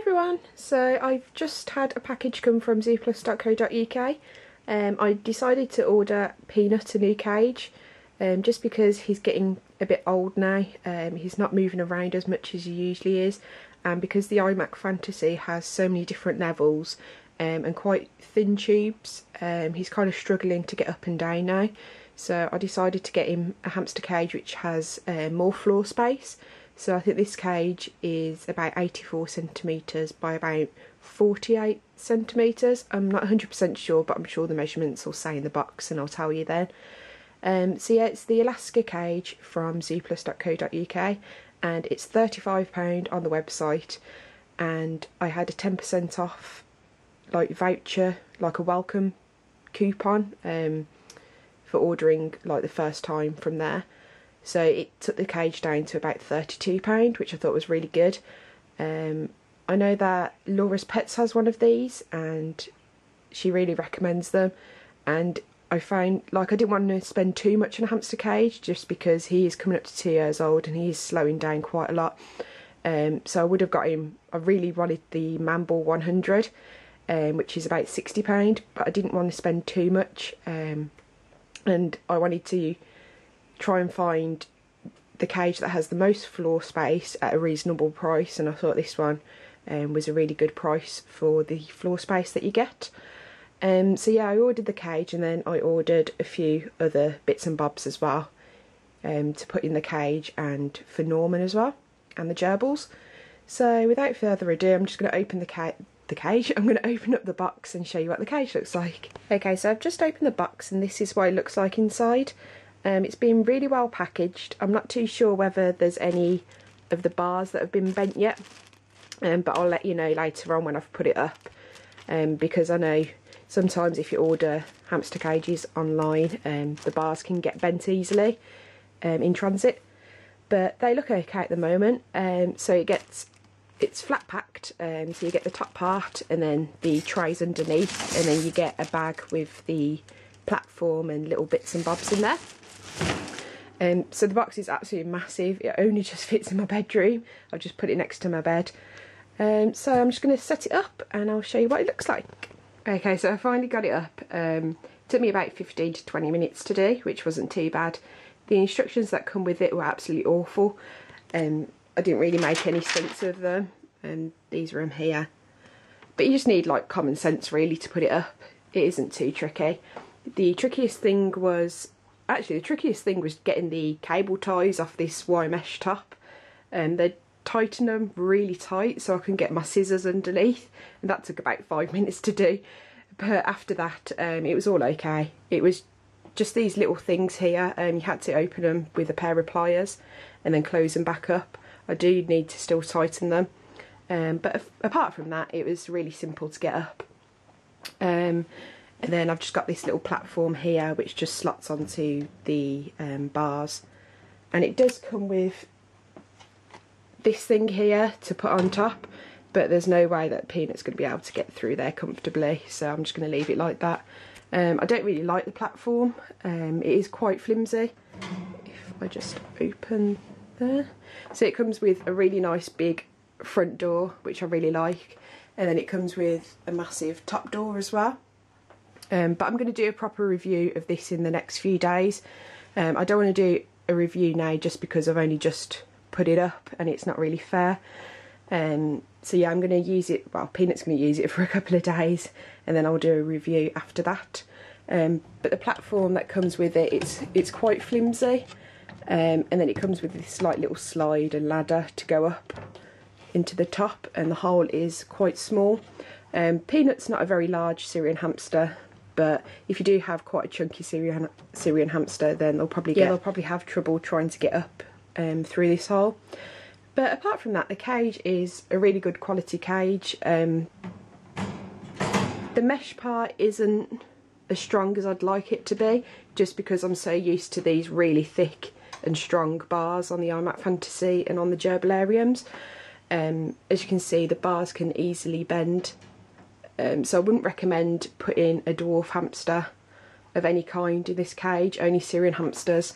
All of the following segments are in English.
everyone, so I've just had a package come from zooplus.co.uk. I decided to order Peanut a new cage just because he's getting a bit old now. He's not moving around as much as he usually is, and because the iMac Fantasy has so many different levels and quite thin tubes, he's kind of struggling to get up and down now. So I decided to get him a hamster cage which has more floor space. So I think this cage is about 84 centimetres by about 48 centimetres. I'm not 100% sure, but I'm sure the measurements will say in the box and I'll tell you then. So yeah, it's the Alaska cage from zooplus.co.uk and it's £35 on the website, and I had a 10% off like voucher, like a welcome coupon for ordering like the first time from there. So it took the cage down to about £32, which I thought was really good. I know that Laura's Pets has one of these and she really recommends them, and I found like I didn't want to spend too much on a hamster cage just because he is coming up to 2 years old and he is slowing down quite a lot. So I would have got him, I really wanted the Mamble 100, which is about £60, but I didn't want to spend too much, and I wanted to try and find the cage that has the most floor space at a reasonable price, and I thought this one was a really good price for the floor space that you get. So yeah, I ordered the cage and then I ordered a few other bits and bobs as well to put in the cage and for Norman as well, and the gerbils. So without further ado, I'm just going to open the cage. I'm going to open up the box and show you what the cage looks like. Okay, so I've just opened the box and this is what it looks like inside. It's been really well packaged. I'm not too sure whether there's any of the bars that have been bent yet, but I'll let you know later on when I've put it up, because I know sometimes if you order hamster cages online, the bars can get bent easily in transit, but they look okay at the moment. So it's flat packed, so you get the top part and then the trays underneath, and then you get a bag with the platform and little bits and bobs in there. So the box is absolutely massive. It only just fits in my bedroom. I've just put it next to my bed. So I'm just going to set it up and I'll show you what it looks like. Okay, so I finally got it up. It took me about 15 to 20 minutes to do, which wasn't too bad. The instructions that come with it were absolutely awful. I didn't really make any sense of them, and these are them here. But you just need like common sense really to put it up. It isn't too tricky. The trickiest thing was getting the cable ties off this wire mesh top. They tightened them really tight so I can get my scissors underneath, and that took about 5 minutes to do. But after that, it was all okay. It was just these little things here. You had to open them with a pair of pliers and then close them back up. I do need to still tighten them, but apart from that, it was really simple to get up. And then I've just got this little platform here which just slots onto the bars, and it does come with this thing here to put on top, but there's no way that Peanut's going to be able to get through there comfortably, so I'm just going to leave it like that. I don't really like the platform. It is quite flimsy. If I just open there, so it comes with a really nice big front door, which I really like, and then it comes with a massive top door as well. But I'm going to do a proper review of this in the next few days. I don't want to do a review now just because I've only just put it up and it's not really fair. So yeah, I'm going to use it, well, Peanut's going to use it for a couple of days and then I'll do a review after that. But the platform that comes with it, it's quite flimsy, and then it comes with this like little slide and ladder to go up into the top, and the hole is quite small. Peanut's not a very large Syrian hamster, but if you do have quite a chunky Syrian hamster, then they'll probably have trouble trying to get up through this hole. But apart from that, the cage is a really good quality cage. The mesh part isn't as strong as I'd like it to be, just because I'm so used to these really thick and strong bars on the iMac Fantasy and on the gerbilariums. As you can see, the bars can easily bend. So I wouldn't recommend putting a dwarf hamster of any kind in this cage, only Syrian hamsters.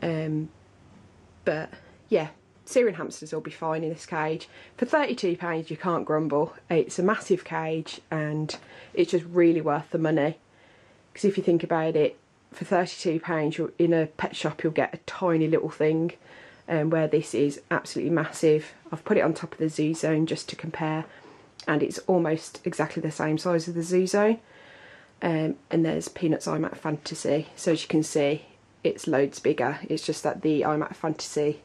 But yeah, Syrian hamsters will be fine in this cage. For £32 you can't grumble. It's a massive cage and it's just really worth the money. Because if you think about it, for £32 you're in a pet shop you'll get a tiny little thing, where this is absolutely massive. I've put it on top of the Zoo Zone just to compare, and it's almost exactly the same size as the Zoo Zone. And there's Peanut's iMac Fantasy, so as you can see it's loads bigger. It's just that the iMac Fantasy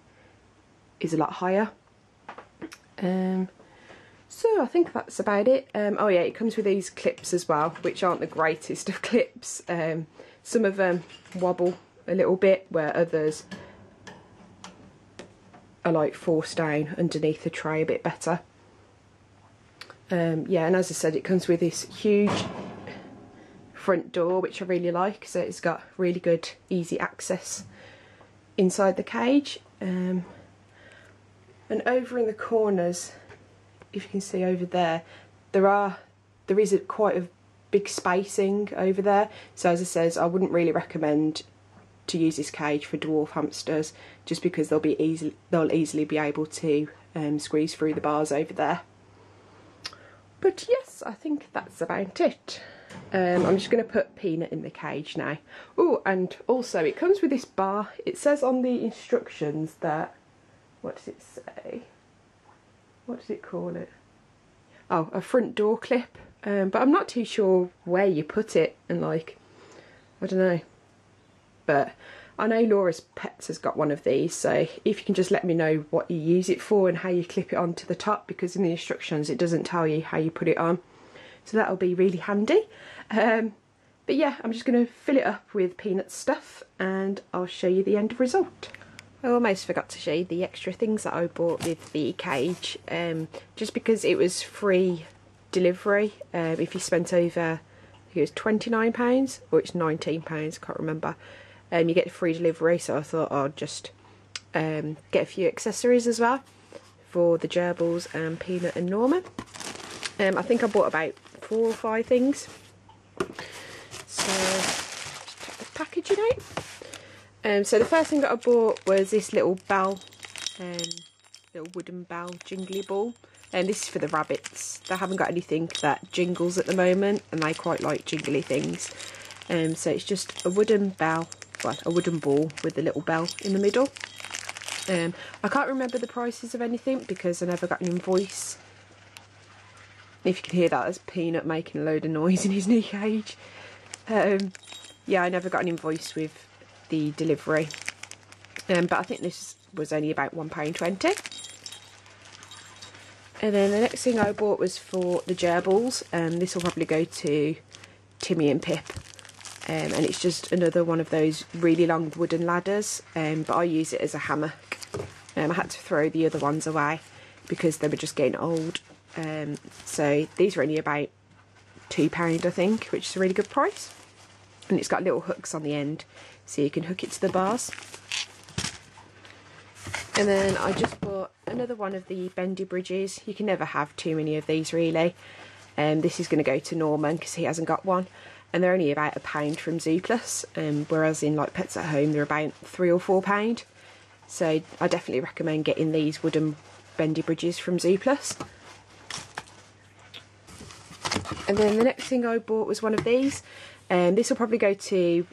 is a lot higher. So I think that's about it. Oh yeah, it comes with these clips as well, which aren't the greatest of clips. Some of them wobble a little bit, where others are like forced down underneath the tray a bit better. Yeah, and as I said, it comes with this huge front door, which I really like, so it's got really good easy access inside the cage. And over in the corners, if you can see over there, there is quite a big spacing over there. So as I says, I wouldn't really recommend to use this cage for dwarf hamsters, just because they'll easily be able to squeeze through the bars over there. But yes, I think that's about it. I'm just going to put Peanut in the cage now. Oh, and also it comes with this bar. It says on the instructions that, what does it say? What does it call it? Oh, a front door clip. But I'm not too sure where you put it, and like, I don't know. But I know Laura's Pets has got one of these, so if you can just let me know what you use it for and how you clip it onto the top, because in the instructions it doesn't tell you how you put it on. So that'll be really handy. But yeah, I'm just going to fill it up with Peanut stuff and I'll show you the end result. I almost forgot to show you the extra things that I bought with the cage, just because it was free delivery. If you spent over, I think it was £29 or it's £19, can't remember, you get free delivery. So I thought I'd just get a few accessories as well for the gerbils and Peanut and Norman. I think I bought about 4 or 5 things. So just take the packaging out. So the first thing that I bought was this little bell, little wooden bell jingly ball, and this is for the rabbits. They haven't got anything that jingles at the moment, and they quite like jingly things. So it's just a wooden bell, well, a wooden ball with a little bell in the middle. I can't remember the prices of anything because I never got an invoice. If you can hear that, there's Peanut making a load of noise in his new cage. Yeah, I never got an invoice with the delivery, but I think this was only about £1.20. And then the next thing I bought was for the gerbils, this will probably go to Timmy and Pip, and it's just another one of those really long wooden ladders, but I use it as a hammock. I had to throw the other ones away because they were just getting old, so these were only about £2 I think, which is a really good price. And it's got little hooks on the end so you can hook it to the bars. And then I just bought another one of the bendy bridges. You can never have too many of these really. This is going to go to Norman because he hasn't got one, and they're only about £1 from Zooplus, whereas in like Pets at Home they're about £3 or £4. So I definitely recommend getting these wooden bendy bridges from Zooplus. And then the next thing I bought was one of these. This will probably go to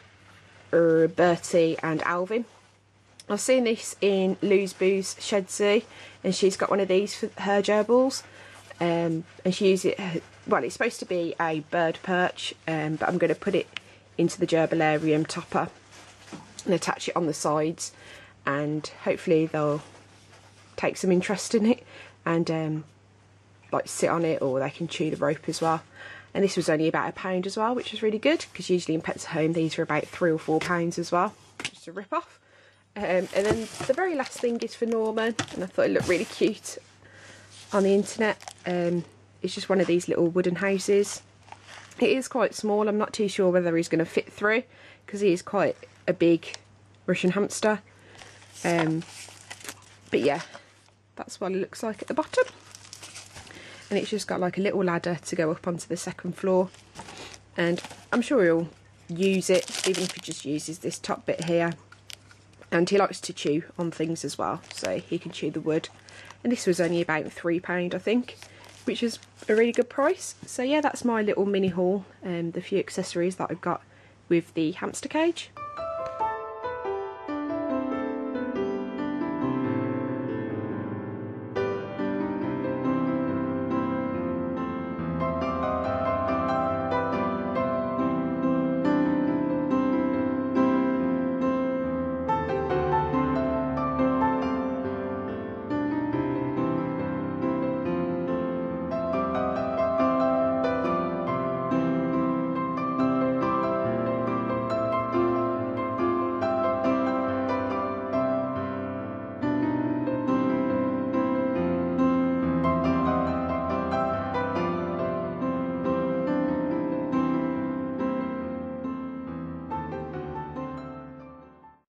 Bertie and Alvin. I've seen this in Lou's Boo's Shed Zoo, and she's got one of these for her gerbils. And she uses it, well, it's supposed to be a bird perch, but I'm going to put it into the gerbilarium topper and attach it on the sides, and hopefully they'll take some interest in it and like sit on it, or they can chew the rope as well. And this was only about £1 as well, which was really good, because usually in Pets at Home these are about £3 or £4 as well, just a rip off. And then the very last thing is for Norman, and I thought it looked really cute on the internet. It's just one of these little wooden houses. It is quite small. I'm not too sure whether he's going to fit through, because he is quite a big Russian hamster. But yeah, that's what it looks like at the bottom. And it's just got like a little ladder to go up onto the second floor, and I'm sure he'll use it, even if he just uses this top bit here. and he likes to chew on things as well, so he can chew the wood. And this was only about £3 I think, which is a really good price. So yeah, that's my little mini haul, the few accessories that I've got with the hamster cage.